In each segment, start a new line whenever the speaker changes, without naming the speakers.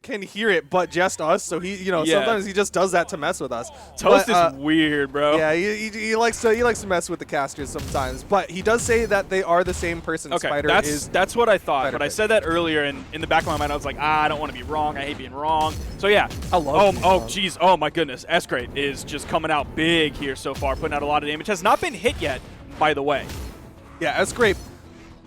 can hear it, but just us. So he, sometimes he just does that to mess with us.
Toast is weird, bro.
Yeah, he likes to mess with the casters sometimes. But he does say that they are the same person.
Okay,
Spyder
that's what I thought.
Spyder
but I said that earlier, and in the back of my mind, I was like, I don't want to be wrong. I hate being wrong. So yeah.
I love.
Jeez. Oh my goodness. Sgrape is just coming out big here so far, putting out a lot of damage. Has not been hit yet, by the way.
Yeah, Sgrape.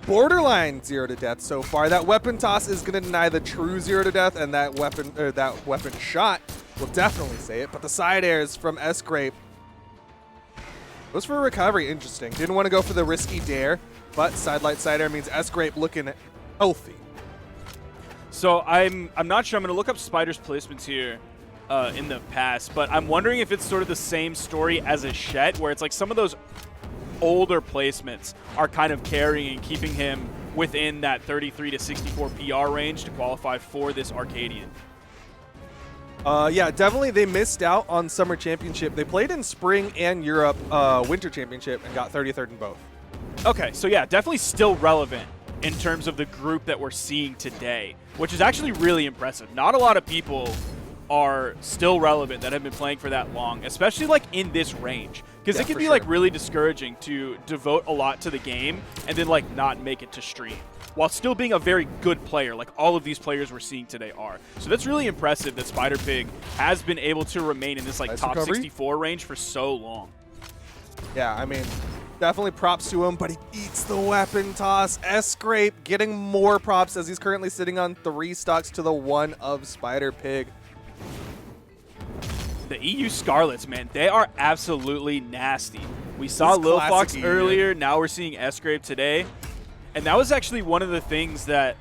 Borderline 0 to death so far. That weapon toss is going to deny the true 0 to death, and that weapon shot will definitely say it. But the side airs from Sgrape goes for a recovery. Interesting. Didn't want to go for the risky dare, but side light side air means Sgrape looking healthy.
So I'm not sure. I'm going to look up Spyder's placements here in the past, but I'm wondering if it's sort of the same story as a Shet, where it's like some of those older placements are kind of carrying and keeping him within that 33 to 64 PR range to qualify for this Arcadian.
Yeah, definitely they missed out on Summer Championship. They played in Spring and Europe Winter Championship and got 33rd in both.
Okay, so yeah, definitely still relevant in terms of the group that we're seeing today, which is actually really impressive. Not a lot of people are still relevant that have been playing for that long, especially like in this range. Because it can be like really discouraging to devote a lot to the game and then like not make it to stream while still being a very good player, like all of these players we're seeing today are. So that's really impressive that Spyder Pig has been able to remain in this like top 64 range for so long.
Yeah, I mean, definitely props to him, but he eats the weapon toss. Sgrape getting more props as he's currently sitting on 3 stocks to the 1 of Spyder Pig.
The EU Scarlets, man, they are absolutely nasty. We saw Lil Fox earlier, now we're seeing Sgrape today. And that was actually one of the things that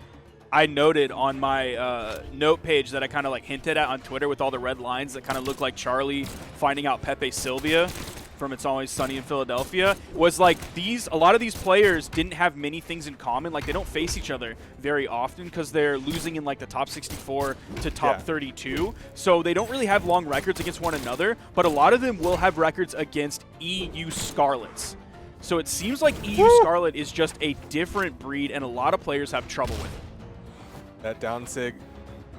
I noted on my note page that I kind of like hinted at on Twitter with all the red lines that kind of look like Charlie finding out Pepe Sylvia from It's Always Sunny in Philadelphia, was like a lot of these players didn't have many things in common. Like they don't face each other very often because they're losing in like the top 64 to top 32. So they don't really have long records against one another, but a lot of them will have records against EU Scarlets. So it seems like EU Scarlet is just a different breed and a lot of players have trouble with it.
That down sig.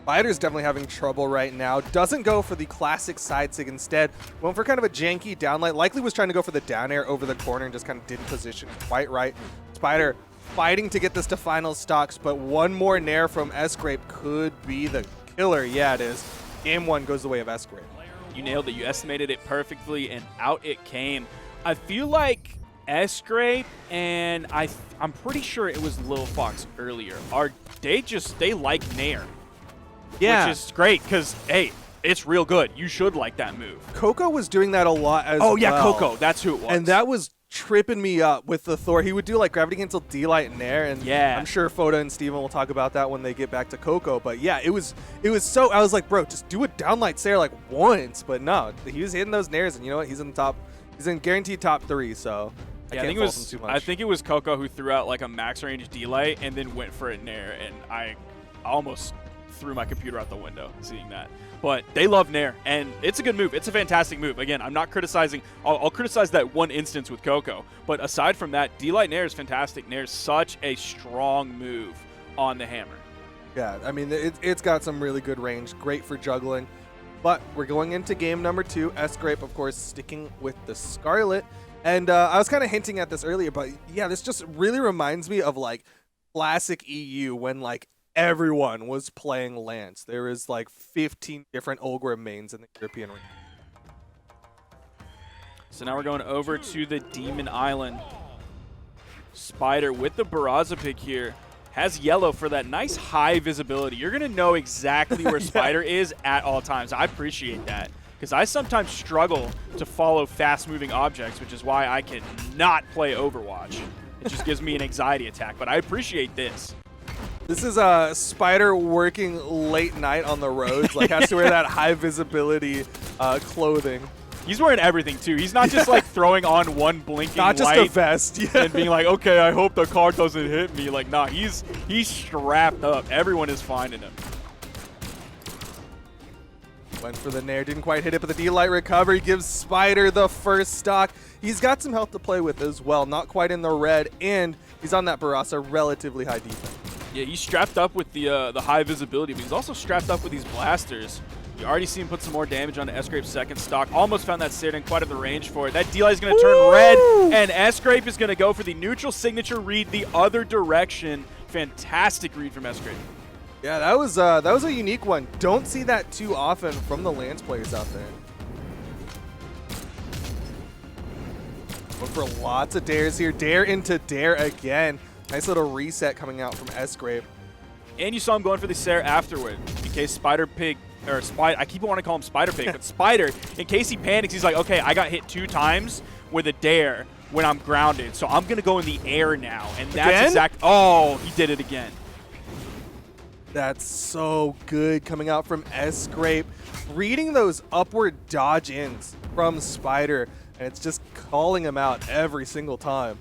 Spyder's definitely having trouble right now. Doesn't go for the classic side sig instead. Went for kind of a janky downlight. Likely was trying to go for the down air over the corner and just kind of didn't position quite right. Spyder fighting to get this to final stocks, but one more nair from Sgrape could be the killer. Yeah, it is. Game 1 goes the way of Sgrape.
You nailed it. You estimated it perfectly, and out it came. I feel like Sgrape and I'm pretty sure it was Lil Fox earlier. They like nair.
Yeah.
Which is great because, hey, it's real good. You should like that move.
Coco was doing that a lot as well.
Oh, yeah, Coco. That's who it was.
And that was tripping me up with the Thor. He would do like gravity cancel D-light and air, and
yeah.
I'm sure Foda and Steven will talk about that when they get back to Coco. But yeah, it was so, I was like, bro, just do a downlight Sayer like once. But no, he was hitting those nairs, and you know what? He's in guaranteed top 3, so
yeah,
I can't fault him too much.
I think it was Coco who threw out like a max range D-light and then went for a nair, and I almost threw my computer out the window seeing that. But they love nair, and it's a good move. It's a fantastic move. Again, I'm not criticizing. I'll criticize that one instance with Coco, but aside from that, D-light nair is fantastic. Nair is such a strong move on the hammer.
Yeah, I mean, it's got some really good range. Great for juggling. But we're going into game number 2. Sgrape, of course, sticking with the Scarlet. And I was kind of hinting at this earlier, but yeah, this just really reminds me of like classic EU when like everyone was playing Lance. There is like 15 different Ulgrim mains in the European region.
So now we're going over to the Demon Island. Spyder with the Barraza pick here has yellow for that nice high visibility. You're going to know exactly where Spyder is at all times. I appreciate that because I sometimes struggle to follow fast-moving objects, which is why I cannot play Overwatch. It just gives me an anxiety attack, but I appreciate this.
This is Spyder working late night on the roads, like has to wear that high visibility clothing.
He's wearing everything too. He's not just like throwing on one blinking
light. Not just a vest. Yeah.
And being like, okay, I hope the car doesn't hit me. Like, nah, he's strapped up. Everyone is finding him.
Went for the nair, didn't quite hit it, but the D-light recovery gives Spyder the first stock. He's got some health to play with as well. Not quite in the red, and he's on that Barraza, relatively high defense.
Yeah, he's strapped up with the high visibility, but he's also strapped up with these blasters. You already see him put some more damage onto Sgrape's second stock. Almost found that Sgrape quite at the range for it. That D-Light is going to turn red, and Sgrape is going to go for the neutral signature read the other direction. Fantastic read from Sgrape.
Yeah, that was a unique one. Don't see that too often from the Lance players out there. Look for lots of dares here. Dare into dare again. Nice little reset coming out from Sgrape.
And you saw him going for the Sarah afterward in case Spyder Pig, or Spyder, I keep wanting to call him Spyder Pig, but Spyder, in case he panics, he's like, okay, I got hit 2 times with a dare when I'm grounded, so I'm going to go in the air now. And that's exact. Oh, he did it again.
That's so good coming out from Sgrape. Reading those upward dodge ins from Spyder, and it's just calling him out every single time.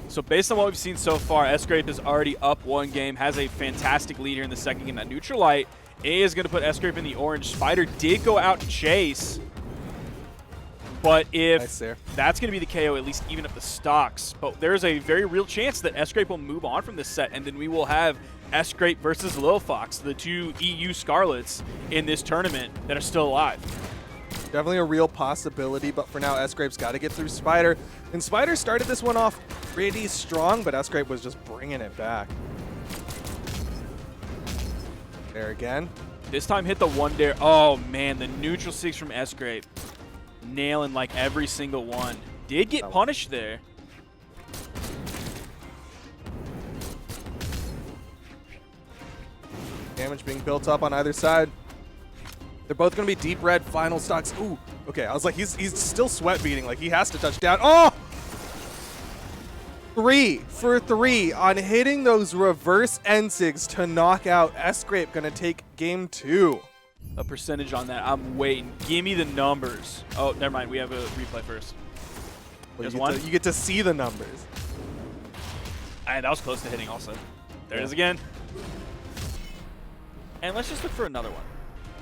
So based on what we've seen so far, Sgrape is already up 1 game, has a fantastic lead here in the second game. That neutral light is going to put Sgrape in the orange. Spyder did go out and chase, but if that's going to be the KO, at least even up the stocks. But there's a very real chance that Sgrape will move on from this set, and then we will have Sgrape versus Lil Fox, the 2 EU Scarlets in this tournament that are still alive.
Definitely a real possibility, but for now, Sgrape's got to get through Spyder. And Spyder started this one off pretty strong, but Sgrape was just bringing it back. There again.
This time hit the 1 dare. Oh, man, the neutral 6 from Sgrape. Nailing like every single one. Did get punished there.
Damage being built up on either side. They're both going to be deep red final stocks. Ooh, okay. I was like, he's still sweat beating. Like, he has to touch down. Oh! 3 for 3 on hitting those reverse N-Sigs to knock out Sgrape. Going to take game 2.
A percentage on that. I'm waiting. Give me the numbers. Oh, never mind. We have a replay first.
Well, you get to see the numbers.
And that was close to hitting also. There it is again. And let's just look for another one.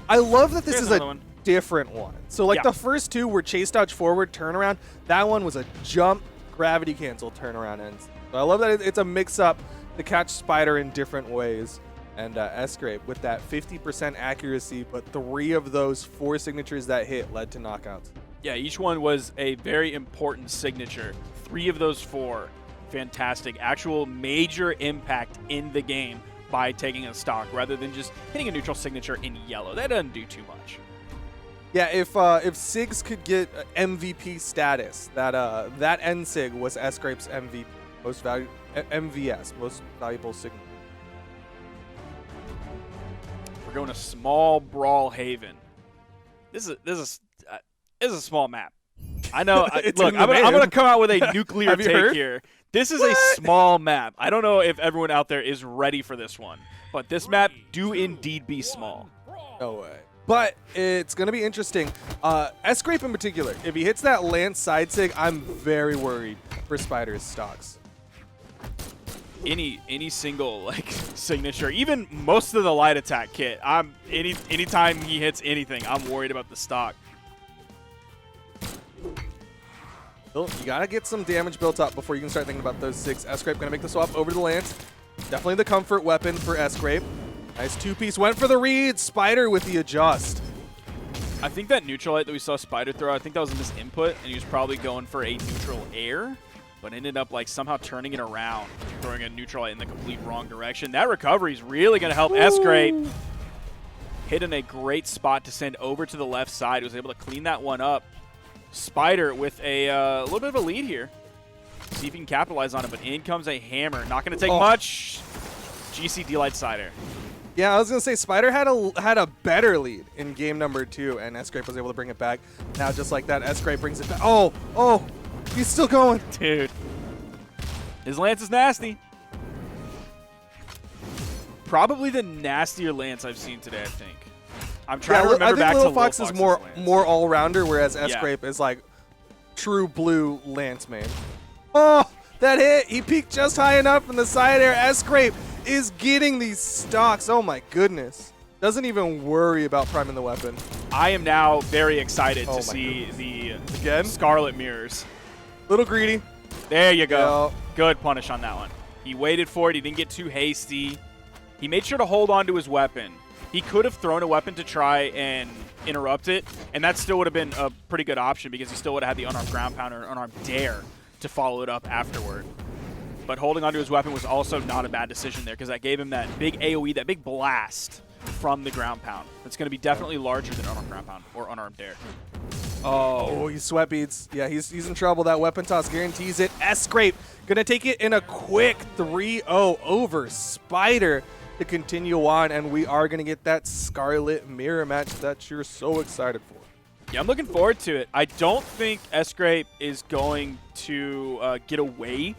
I love that this is a different one. So like the first 2 were chase dodge forward turnaround. That one was a jump gravity cancel turnaround ends. So I love that it's a mix up to catch Spyder in different ways. And Sgrape with that 50% accuracy, but 3 of those 4 signatures that hit led to knockouts.
Yeah, each one was a very important signature. 3 of those 4, fantastic. Actual major impact in the game by taking a stock rather than just hitting a neutral signature in yellow. That doesn't do too much.
Yeah, if Sigs could get MVP status, that N-Sig was Sgrape's MVP, MVS, most valuable signature.
We're going to small Brawl Haven. This is a small map. I know. Look, I'm gonna come out with a nuclear take here. This is a small map. I don't know if everyone out there is ready for this one, but this map do indeed be small.
No way. But it's going to be interesting. Sgrape in particular, if he hits that Lance side sig, I'm very worried for Spyder's stocks.
Any single like signature, even most of the light attack kit, anytime he hits anything, I'm worried about the stock.
You gotta get some damage built up before you can start thinking about those 6. Sgrape gonna make the swap over to the Lance. Definitely the comfort weapon for Sgrape. Nice 2-piece, went for the read. Spyder with the adjust.
I think that neutral light that we saw Spyder throw, I think that was a misinput, and he was probably going for a neutral air, but ended up like somehow turning it around, throwing a neutral light in the complete wrong direction. That recovery is really gonna help Sgrape. Hit in a great spot to send over to the left side. Was able to clean that one up. Spyder with a little bit of a lead here. See if he can capitalize on it, but in comes a hammer. Not going to take much. GC D-Light Sider.
Yeah, I was going to say Spyder had a better lead in game number 2, and Sgrape was able to bring it back. Now, just like that, Sgrape brings it back. Oh, he's still going.
Dude. His Lance is nasty. Probably the nastier Lance I've seen today, I think. I'm trying to remember back to
Lil Fox is more all-rounder, whereas Sgrape is like true blue Lance main. Oh, that hit! He peaked just high enough in the side air. Sgrape is getting these stocks. Oh my goodness. Doesn't even worry about priming the weapon.
I am now very excited to see the Scarlet Mirrors.
Little greedy.
There you go. Good punish on that one. He waited for it. He didn't get too hasty. He made sure to hold on to his weapon. He could have thrown a weapon to try and interrupt it, and that still would have been a pretty good option because he still would have had the unarmed ground pound or unarmed dare to follow it up afterward. But holding onto his weapon was also not a bad decision there because that gave him that big AoE, that big blast from the ground pound. That's going to be definitely larger than unarmed ground pound or unarmed dare.
Oh, he sweat beats. Yeah, he's in trouble. That weapon toss guarantees it. Sgrape gonna take it in a quick 3-0 over Spyder to continue on, and we are gonna get that Scarlet mirror match that you're so excited for.
Yeah, I'm looking forward to it. I don't think Sgrape is going to get away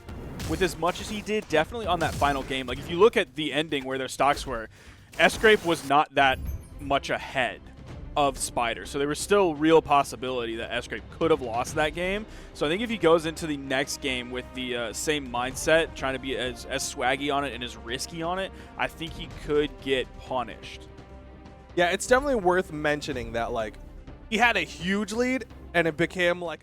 with as much as he did definitely on that final game. Like, if you look at the ending where their stocks were, Sgrape was not that much ahead of Spyder. So there was still real possibility that Sgrape could have lost that game. So I think if he goes into the next game with the same mindset, trying to be as swaggy on it and as risky on it, I think he could get punished.
Yeah, it's definitely worth mentioning that, like, he had a huge lead and it became like